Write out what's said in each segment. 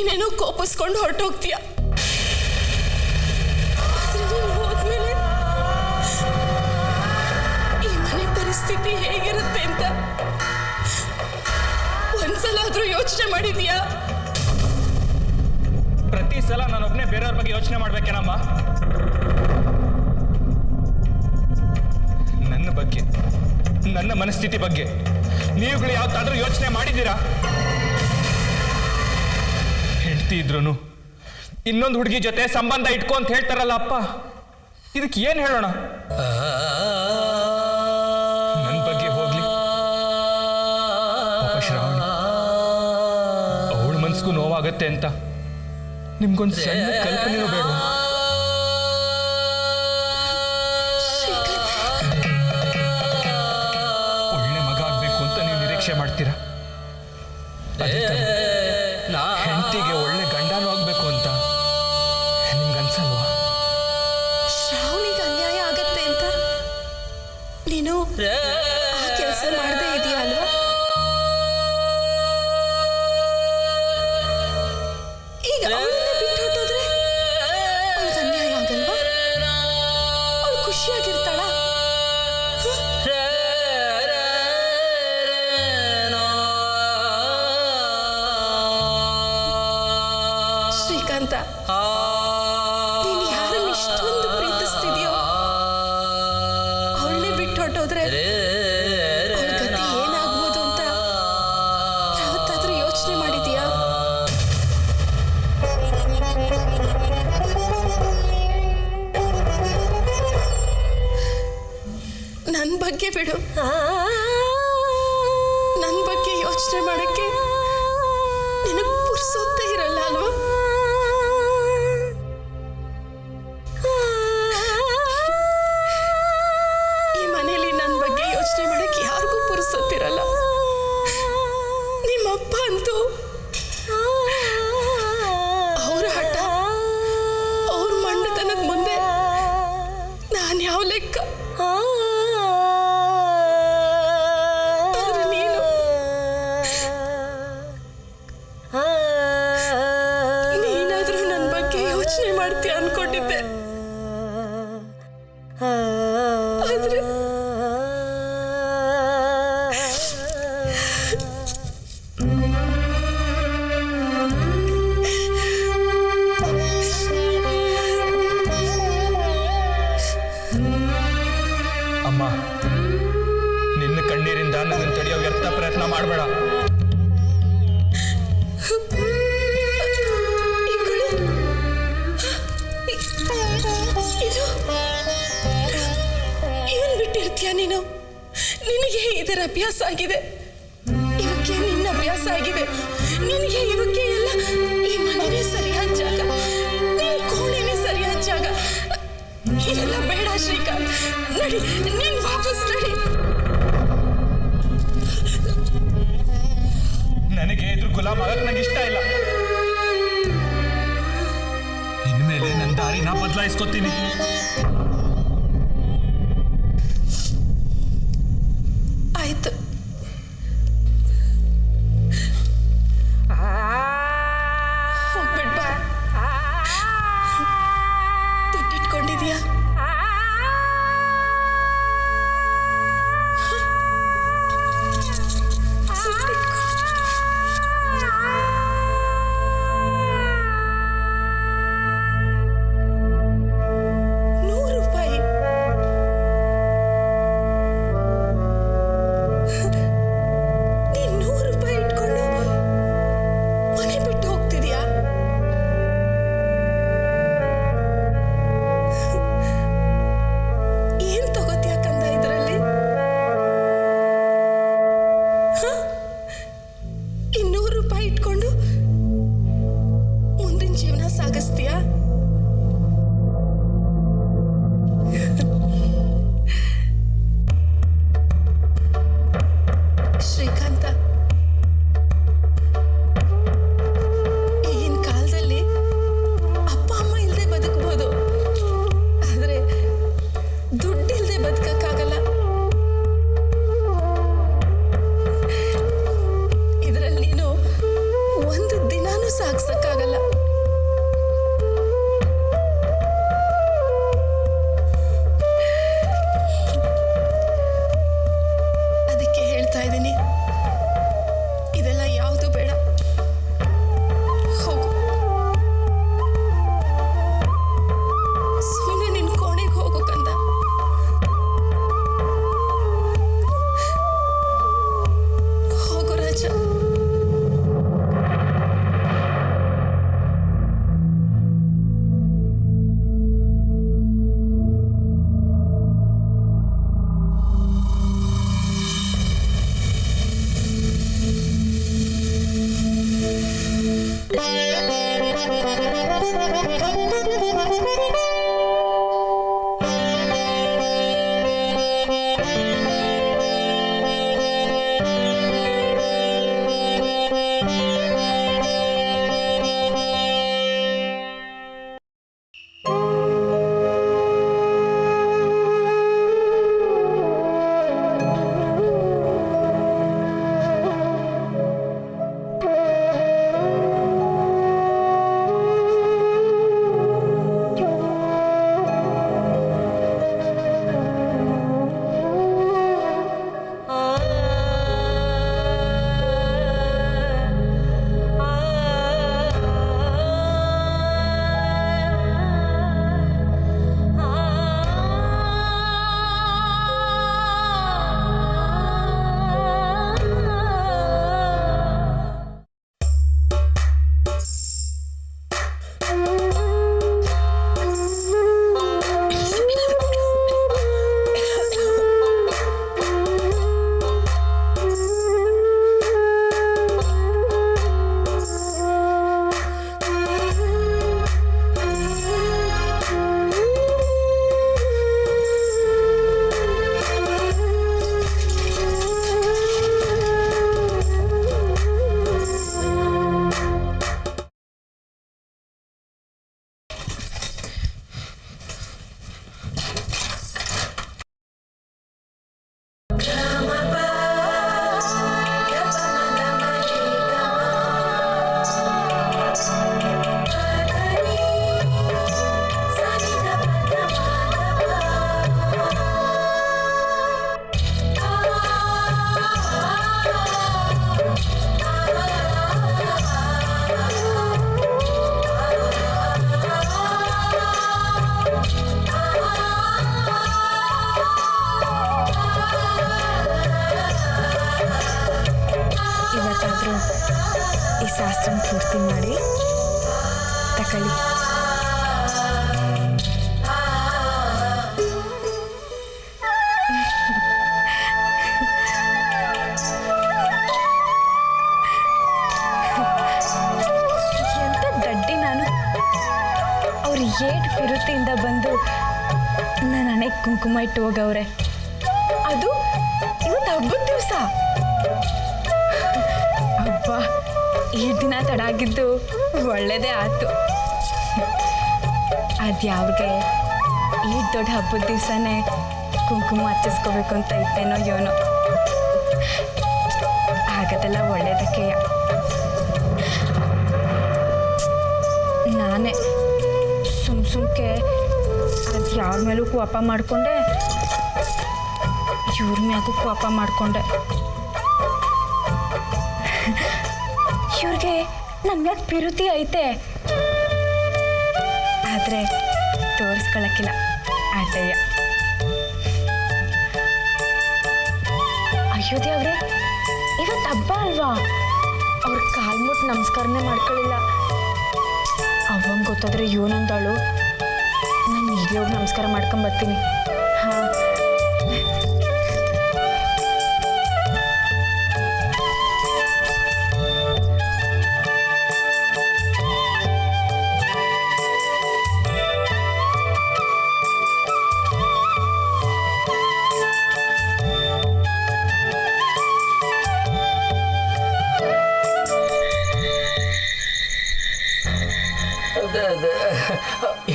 ನೀನೇನೋ ಕೋಪಿಸ್ಕೊಂಡು ಹೊರಟೋಗ್ತೀಯ. ನೀನು ಹೋದ್ಮೇಲೆ ಈ ಮನೆ ಪರಿಸ್ಥಿತಿ ಹೇಗಿರುತ್ತೆ ಅಂತ ಒಂದ್ಸಲ ಆದ್ರೂ ಯೋಚನೆ ಮಾಡಿದ್ಯಾ? ಪ್ರತಿ ಸಲ ನಾನೊಬ್ನೇ ಬೇರೆಯವ್ರ ಬಗ್ಗೆ ಯೋಚನೆ ಮಾಡ್ಬೇಕೇನಮ್ಮ? ನನ್ನ ಬಗ್ಗೆ, ನನ್ನ ಮನಸ್ಥಿತಿ ಬಗ್ಗೆ ನೀವುಗಳು ಯಾವತ್ತಾದ್ರೂ ಯೋಚನೆ ಮಾಡಿದ್ದೀರಾ? ಹೆಂಡತಿ ಇದ್ರು ಇನ್ನೊಂದು ಹುಡುಗಿ ಜೊತೆ ಸಂಬಂಧ ಇಟ್ಕೊ ಅಂತ ಹೇಳ್ತಾರಲ್ಲ ಅಪ್ಪ, ಇದಕ್ಕೆ ಏನ್ ಹೇಳೋಣ? ನನ್ನ ಬಗ್ಗೆ ಹೋಗ್ಲಿ, ಪಾಪ ಶ್ರಾವಣಿ ಅವಳ ಮನ್ಸಿಗೂ ನೋವಾಗತ್ತೆ ಅಂತ ನಿಮ್ಗೊಂದು ಸಣ್ಣ ಕಲ್ಪನೆನೂ ಬೇಡ? ಒಳ್ಳೆ ಮಗ ಆಗ್ಬೇಕು ಅಂತ ನೀವು ನಿರೀಕ್ಷೆ ಮಾಡ್ತೀರಾ, ಹೆಂಡತಿಗೆ ಒಳ್ಳೆ ಗಂಡನೂ ಆಗ್ಬೇಕು ಅಂತ ನಿಮ್ಗನ್ಸಲ್ವಾ? ಶ್ರಾವಣಿಗೆ ಅನ್ಯಾಯ ಆಗತ್ತೆ ಅಂತ ನೀನು ಆ ಕೆಲಸ ಮಾಡದೇ ಇದೆಯಾ ಅಲ್ವಾ? ಈಗ ಅವಳನ್ನೇ ಬಿಟ್ಟು ಹೊಟ್ಟೋದ್ರೆ ಅವಳಿಗೆ ಅನ್ಯಾಯ ಆಗಲ್ವಾ? ಅವಳು ಖುಷಿಯಾಗಿರ್ತಾಳ? ಶ್ರೀಕಾಂತ, ನೀನು ಯಾರನ್ನ ಇಷ್ಟೊಂದು ಪ್ರೀತಿಸ್ತಿದ್ಯೋ ಅವಳನ್ನೇ ಬಿಟ್ಟು ಹೊಟ್ಟೋದ್ರೆ ಅವಳ ಗತಿ ಏನಾಗ್ಬೋದು ಅಂತ ಯಾವತ್ತಾದ್ರೂ ಯೋಚನೆ ಮಾಡಿದ್ಯಾ? ನನ್ನ ಬಗ್ಗೆ ಬಿಡು, ನನ್ನ ಬಗ್ಗೆ ಯೋಚನೆ ಮಾಡಕ್ಕೆ ನಿನಗೆ ಪುರ್ಸೊತ್ತೇ ಇರಲ್ಲ ಅಲ್ವಾ? ಈ ಮನೇಲಿ ನನ್ನ ಬಗ್ಗೆ ಯೋಚನೆ ಮಾಡಕ್ಕೆ ಯಾರಿಗೂ ಪುರ್ಸೊತ್ತಿರಲ್ಲ. ನಿಮ್ಮಪ್ಪ ಅಂತೂ ಅವ್ರ ಹಠ, ಅವ್ರ ಮಂಡತನದ ಮುಂದೆ ನಾನು ಯಾವ ಲೆಕ್ಕ? ಆದ್ರೆ ನೀನಾದ್ರೂ ನನ್ನ ಬಗ್ಗೆ ಯೋಚನೆ ಮಾಡ್ತೀಯ ಅನ್ಕೊಂಡಿದ್ದೆ. ಆದ್ರೆ ಅಮ್ಮ, ನಿನ್ನ ಕಣ್ಣೀರಿಂದ ನನ್ನನ್ನು ತಡೆಯೋ ವ್ಯರ್ಥ ಪ್ರಯತ್ನ ಮಾಡಬೇಡ. ಇವನ್ ಬಿಟ್ಟಿರ್ತೀಯ ನೀನು? ನಿನಗೆ ಇದರ ಅಭ್ಯಾಸ ಆಗಿದೆ, ಇವಕ್ಕೆ ನಿನ್ನ ಅಭ್ಯಾಸ ಆಗಿದೆ. ನಿನಗೆ ಇವಕ್ಕೆ ಎಲ್ಲ ಈ ಮನೆನೇ ಸರಿಯಾದ ಜಾಗ, ನಿನ್ ಕೋಣೆನೇ ಸರಿಯಾದ ಜಾಗ. ಇದೆಲ್ಲ ಬೇಡ ಶ್ರೀಕಾಂತ್, ನಡಿ, ನೀನ್ ವಾಪಸ್ ನಡಿ. ನನಗೆ ಇದ್ರ ಗುಲಾಮ್ ಆಗಕ್ ನಂಗೆ ಇಷ್ಟ ಇಲ್ಲ. ಇನ್ಮೇಲೆ ನನ್ನ ದಾರಿನ ಬದಲಾಯಿಸ್ಕೊತೀನಿ. ಆಯ್ತು, ಹೋಗ್ಬಿಡ್ಬಾ. ದುಡ್ಡಿಟ್ಕೊಂಡಿದ್ಯಾ? ಸಾಗಿಸಕ್ಕಾಗಲ್ಲ. ಅದಕ್ಕೆ ಹೇಳ್ತಾ ಇದ್ದೀನಿ, ಇದೆಲ್ಲ ಯಾವುದು ಬೇಡ. ಹೋಗು, ಸುಮ್ಮನೆ ನಿನ್ ಕೋಣೆಗೆ ಹೋಗು ಕಂದ. ಹೋಗು ರಾಜ. ಈ ಶಾಸ್ತ್ರ ಪೂರ್ತಿ ಮಾಡಿ ತಕೊಳ್ಳಿ. ಎಂತ ದಡ್ಡಿ ನಾನು. ಅವ್ರು ಏಟ್ ಪಿರುತಿಯಿಂದ ಬಂದು ನನ್ನ ಹಣೆಗೆ ಕುಂಕುಮ ಇಟ್ಟು ಹೋಗವ್ರೆ. ಅದು ಇವತ್ತು ಹಬ್ಬದ ದಿವಸ. ಹಬ್ಬ ಈ ದಿನ ತಡ ಆಗಿದ್ದು ಒಳ್ಳೇದೇ ಆಯ್ತು. ಅದ್ಯಾವ್ರಿಗೆ ಈ ದೊಡ್ಡ ಹಬ್ಬದ ದಿವಸನೇ ಕುಂಕುಮ ಹಚ್ಚಿಸ್ಕೋಬೇಕು ಅಂತ ಇತ್ತೇನೋ ಏನೋ. ಆಗದೆಲ್ಲ ಒಳ್ಳೇದಕ್ಕೆ ನಾನೇ ಸುಮ್ಕೆ ಅದು ಯಾರ ಮೇಲೂ ಕೋಪ ಮಾಡಿಕೊಂಡೆ, ಇವ್ರ ಮ್ಯಾಗೂ ಕೋಪ ಮಾಡಿಕೊಂಡೆ. ಇವ್ರಿಗೆ ನನ್ನ ಮ್ಯಾಗ ಪಿರುತಿ ಐತೆ, ಆದರೆ ತೋರಿಸ್ಕೊಳಕ್ಕಿಲ್ಲ ಅಡ್ಡಯ್ಯ. ಅಯ್ಯೋ ದೇವ್ರೆ, ಇವತ್ತು ಹಬ್ಬ ಅಲ್ವಾ, ಅವ್ರ ಕಾಲ್ ಮುಟ್ಟು ನಮಸ್ಕಾರನೇ ಮಾಡ್ಕೊಳ್ಳಿಲ್ಲ. ಅವಂಗೆ ಗೊತ್ತಾದ್ರೆ ಇವನೊಂದಾಳು. ನಾನು ಈಗಲೇ ಹೋಗಿ ನಮಸ್ಕಾರ ಮಾಡ್ಕೊಂಬರ್ತೀನಿ. ಹಾಂ,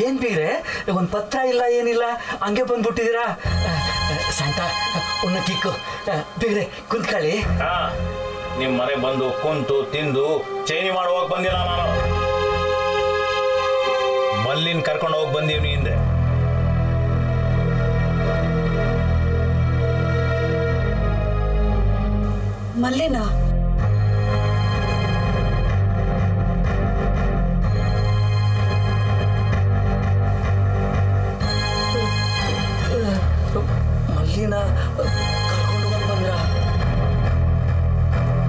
ಏನ್ ಬೀಗ್ರೆ, ಒಂದು ಪತ್ರ ಇಲ್ಲ ಏನಿಲ್ಲ, ಹಂಗೆ ಬಂದ್ಬಿಟ್ಟಿದ್ದೀರಾ? ಸಂತ ಉನ್ನ ಕಿಕ್ಕು ಬೀಗ್ರೆ ಕುಂತ್ಕೊಳ್ಳಿ. ನಿಮ್ಮ ಮನೆ ಬಂದು ಕುಂತು ತಿಂದು ಚೈನಿ ಮಾಡುವಾಗ ಬಂದಿಲ್ಲ ನಾನು. ಮಲ್ಲಿನ ಕರ್ಕೊಂಡು ಹೋಗಿ ಬಂದೀವ್ನಿ ಹಿಂದೆ. ಮಲ್ಲಿನ ಮಲ್ಲಿನ ಕರ್ಕೊಂಡು ಬಂದ್ರ?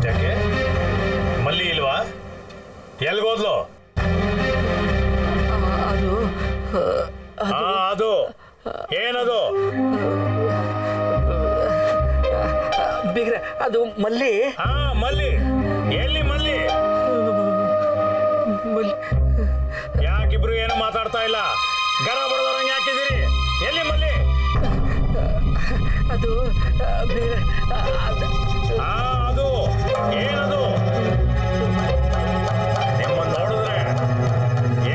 ಯಾಕೆ ಮಲ್ಲಿ ಇಲ್ವಾ? ಎಲ್ಗೋದ್ಲು? ಅದು ಅದು ಏನದು? ಬಿಗ್ರೆ ಅದು ಮಲ್ಲಿ. ಮಲ್ಲಿ ಎಲ್ಲಿ ಮಲ್ಲಿ? ಮಲ್ಲಿ ಯಾಕಿಬ್ರು ಏನು ಮಾತಾಡ್ತಾ ಇಲ್ಲ? ಗರ ಬಡದವ್ರಂಗೆ ಯಾಕಿದ್ದೀರಿ? ಎಲ್ಲಿ ಮಲ್ಲಿ? ಅದು ಬಿಗ್ರೆ ಅದು ಏನದು? ನಿಮ್ಮ ನೋಡಿದ್ರೆ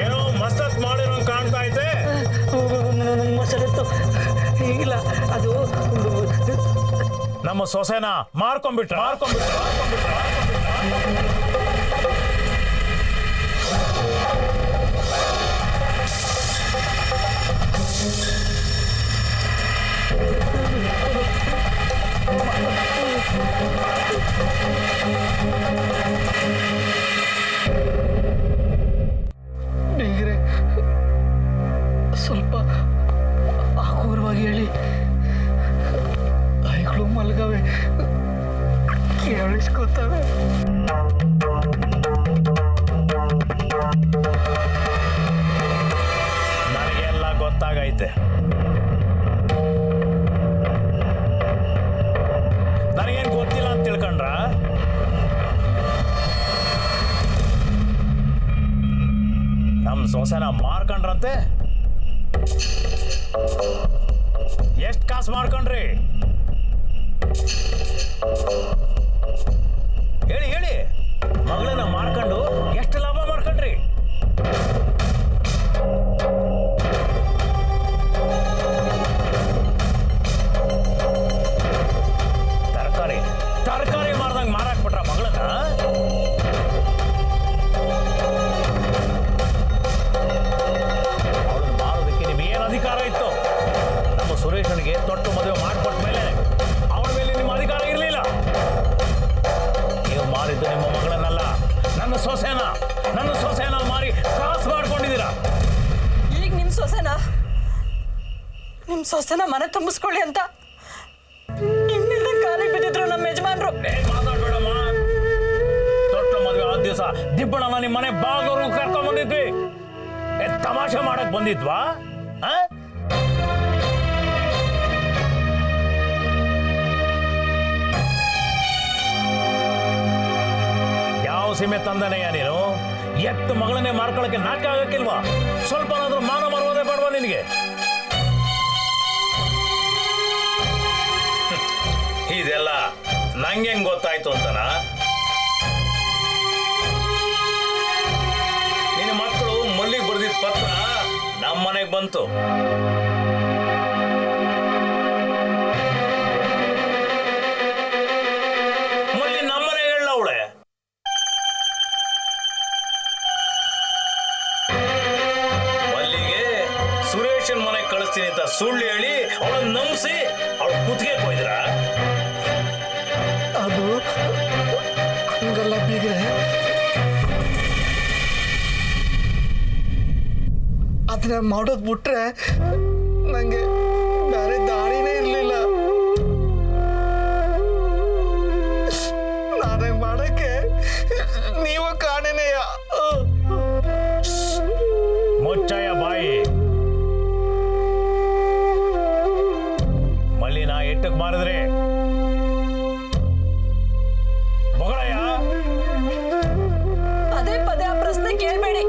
ಏನೋ ಮಸ್ತತ್ ಮಾಡಿರೋ ಕಾಣ್ತಾ ಐತೆ. ಮೊಸರತ್ತು ಇಲ್ಲ, ಅದು ನಮ್ಮ ಸೊಸೆನ ಮಾರ್ಕೊಂಡ್ಬಿಟ್ರ. ಬಿಗ್ರೆ ಸ್ವಲ್ಪ ಹಗುರವಾಗಿ ಹೇಳಿ, ಐಗಳು ಮಲ್ಗವೆ, ಕೇಳಿಸ್ಕೊತವೆ. ನನಗೆಲ್ಲ ಗೊತ್ತಾಗೈತೆ. ನನಗೇನು ಗೊತ್ತಿಲ್ಲ ಅಂತ ತಿಳ್ಕೊಂಡ್ರ? ನಮ್ಮ ಸೊಸೆನ ಮಾರ್ಕೊಂಡ್ರಂತೆ. ಎಷ್ಟು ಕಾಸು ಮಾಡ್ಕೊಂಡ್ರಿ? ಹೇಳಿ ಹೇಳಿ, ಮಗಳನ್ನ ಮಾರ್ಕೊಂಡು ಎಷ್ಟು ಲಾಭ ಮಾಡ್ಕೊಂಡ್ರಿ? ತರಕಾರಿ ಮಾರ್ದಂಗೆ ಮಾರಾಕ್ಬಿಟ್ರ ಮಗಳನ್ನ? ಅವಳನ್ನ ಮಾರೋದಕ್ಕೆ ನಿಮ್ಗೆ ಏನು ಅಧಿಕಾರ ಇತ್ತು? ನಮ್ಮ ಸುರೇಶನಿಗೆ ತೊಟ್ಟು ಮದುವೆ ಮಾಡಿಕೊಟ್ಟ ಮೇಲೆ ಅವಳ ಮೇಲೆ ನಿಮ್ಮ ಅಧಿಕಾರ ಇರಲಿಲ್ಲ. ನೀವು ಮಾರಿದ್ದು ನಿಮ್ಮ ಮಗಳನ್ನಲ್ಲ, ನನ್ನ ಸೊಸೆನ ಮಾರಿ ಕಾಸು ಮಾಡ್ಕೊಂಡಿದ್ದೀರಾ. ಈಗ ನಿಮ್ಮ ಸೊಸೆನ ಮನೆ ತುಂಬಿಸ್ಕೊಳ್ಳಿ ಅಂತ ಇನ್ನಿಲ್ದ ಕಾಲಿಗೆ ಬಿದ್ದಿದ್ರು ನಮ್ಮ ಯಜಮಾನ್ರು. ಮಾತಾಡ್ಬೇಡಮ್ಮ. ತೊಟ್ಟು ಮದುವೆ ಆದ ದಿವಸ ದಿಬ್ಬಣನ ನಿಮ್ಮ ಮನೆ ಬಾಗ್ಲವ್ರು ಕರ್ಕೊಂಡ್ ಬಂದಿದ್ವಿ. ತಮಾಷೆ ಮಾಡಕ್ ಬಂದಿದ್ವಾ? ಯಾವ ಸೀಮೆ ತಂದನೆಯ ನೀನು? ಎತ್ತು ಮಗಳನ್ನೇ ಮಾರ್ಕೊಳಕ್ಕೆ ನಾಟಕ ಆಗಕ್ಕಿಲ್ವಾ? ಸ್ವಲ್ಪನಾದ್ರೂ ಮಾನ ಮರ್ಯಾದೆ ಬೇಡವಾ ನಿನಗೆ? ಇದೆಲ್ಲ ನಂಗೆ ಗೊತ್ತಾಯ್ತು ಅಂತನಾ? ನಿನ್ನ ಮಕ್ಕಳು ಮಲ್ಲಿಗೆ ಬರೆದಿದ್ದ ಪತ್ರ ನಮ್ಮ ಮನೆಗೆ ಬಂತು. ಮಲ್ಲಿ ನಮ್ಮನೆ ಹೇಳ ಅವಳೆ. ಮಲ್ಲಿಗೆ ಸುರೇಶನ್ ಮನೆಗೆ ಕಳಿಸ್ತೀನಿ ಅಂತ ಸುಳ್ಳು ಹೇಳಿ ಅವಳನ್ನ ನಂಬಿಸಿ ಅವಳು ಕುತ್ತಿಗೆ ಕೊಯ್ದ್ರ. ಅದು ಹಂಗಲ್ಲ ಬಿಗ್ರೆ, ಅದನ್ನ ಮಾಡೋದು ಬಿಟ್ರೆ ನಂಗೆ ಬೇರೆ ದಾರಿನೇ ಇರಲಿಲ್ಲ. ನಾನೇ ಮಾಡಕ್ಕೆ ನೀವು ಕಾಣೆನೆಯ. ಮುಚ್ಚಯ್ಯ ಬಾಯಿ. ಮಲ್ಲಿನ ಎಟ್ಟಕ್ಕೆ ಮಾರಿದ್ರೆ ಬೊಗಳಯ್ಯ. ಪದೇ ಪದೇ ಆ ಪ್ರಶ್ನೆ ಕೇಳಬೇಡಿ.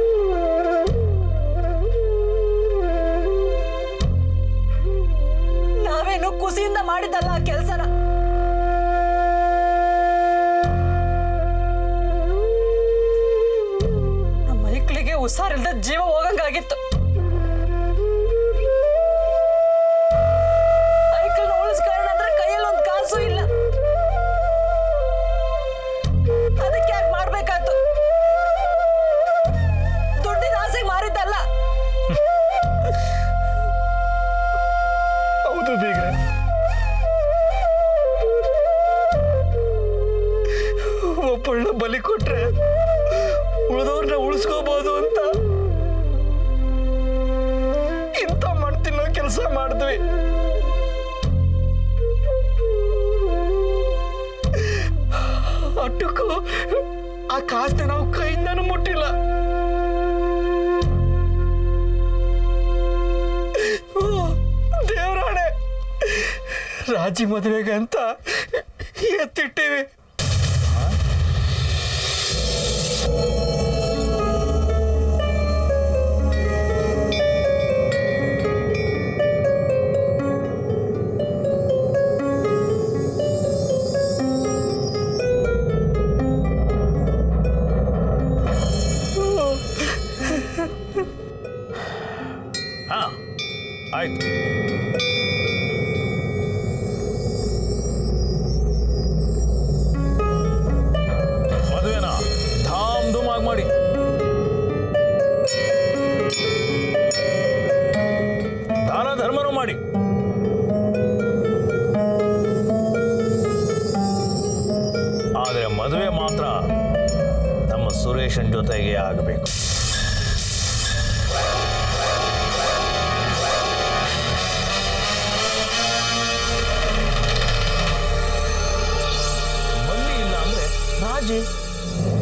ನಾವೇನು ಖುಷಿಯಿಂದ ಮಾಡಿದ್ದಲ್ಲ ಆ ಕೆಲಸನ. ನಮ್ಮ ಮೈಕ್ಳಿಗೆ ಹುಷಾರಿಲ್ದ ಜೀವ ಹೋಗಂಗಾಗಿತ್ತು. ಐಕಲ್ನ ಉಳಿಸ್ಕೊಳ್ಳೋಣ ಅಂದ್ರೆ ಕೈಯಲ್ಲಿ ಒಂದು ಕಾಸು ಇಲ್ಲ. ಅದಕ್ಕೆ ಯಾಕೆ ಮಾಡ್ಬೇಕಾಯ್ತು? ದುಡ್ಡಿನ ಆಸೆಗೆ ಮಾರಿದ್ದಲ್ಲ. ರಾಜಿ ಮದುವೆಗೆ ಅಂತ ಎತ್ತಿಟ್ಟಿವಿ. ಆಯ್ತು. ಮದುವೆನ ಧಾಮ್ ಧೂಮ್ ಆಗಿ ಮಾಡಿ. ದಾನ ಧರ್ಮನೂ ಮಾಡಿ. ಆದರೆ ಮದುವೆ ಮಾತ್ರ ನಮ್ಮ ಸುರೇಶನ್ ಜೊತೆಗೆ ಆಗಬೇಕು.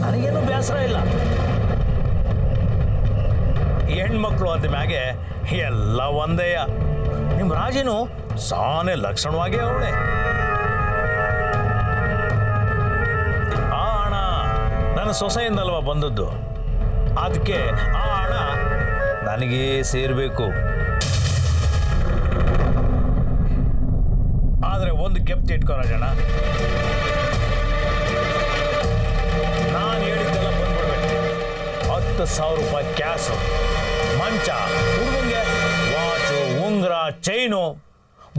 ನನಗೇನು ಬೇಸರ ಇಲ್ಲ. ಹೆಣ್ಮಕ್ಳು ಅಂದ ಮ್ಯಾಗೆ ಎಲ್ಲ ಒಂದೇಯ. ನಿಮ್ಮ ರಾಜಿನು ಸಾನೆ ಲಕ್ಷಣವಾಗಿ ಅವಳೆ. ಆ ಹಣ ನನ್ನ ಸೊಸೆಯಿಂದಲ್ವ ಬಂದದ್ದು, ಅದಕ್ಕೆ ಆ ಹಣ ನನಗೇ ಸೇರಬೇಕು. ಆದರೆ ಒಂದು ಗೆಪ್ತಿ ಇಟ್ಕೋ ರಾಜಣ್ಣ, ನಾನು ಹೇಳಿದ್ದೆಲ್ಲ ಬಂದ್ಬಿಡ್ಬೇಕು. 10,000 ರೂಪಾಯಿ ಕ್ಯಾಶು, ಮಂಚ, ಹುಡುಗಂಗೆ ವಾಚು, ಉಂಗುರ, ಚೈನು,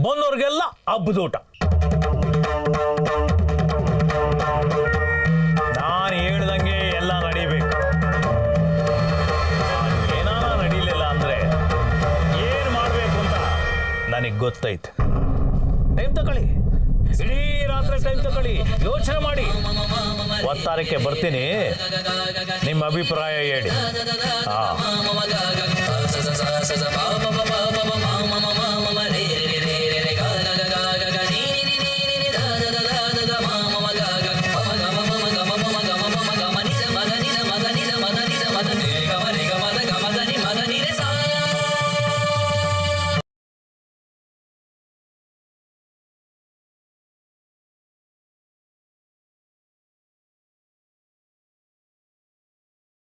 ಬಂದವ್ರಿಗೆಲ್ಲ ಹಬ್ಬದೂಟ. ನಾನು ಹೇಳ್ದಂಗೆ ಎಲ್ಲ ನಡೀಬೇಕು. ಏನಾನ ನಡೀಲಿಲ್ಲ ಅಂದ್ರೆ ಏನು ಮಾಡಬೇಕು ಅಂತ ನನಗೆ ಗೊತ್ತೈತೆ. ಟೈಮ್ ತಗೊಳ್ಳಿ, ಇಡೀ ರಾತ್ರಿ ಟೈಮ್ ತಗೊಳ್ಳಿ, ಯೋಚನೆ ಮಾಡಿ. 10 ತಾರೀಕೆ ಬರ್ತೀನಿ, ನಿಮ್ಮ ಅಭಿಪ್ರಾಯ ಹೇಳಿ.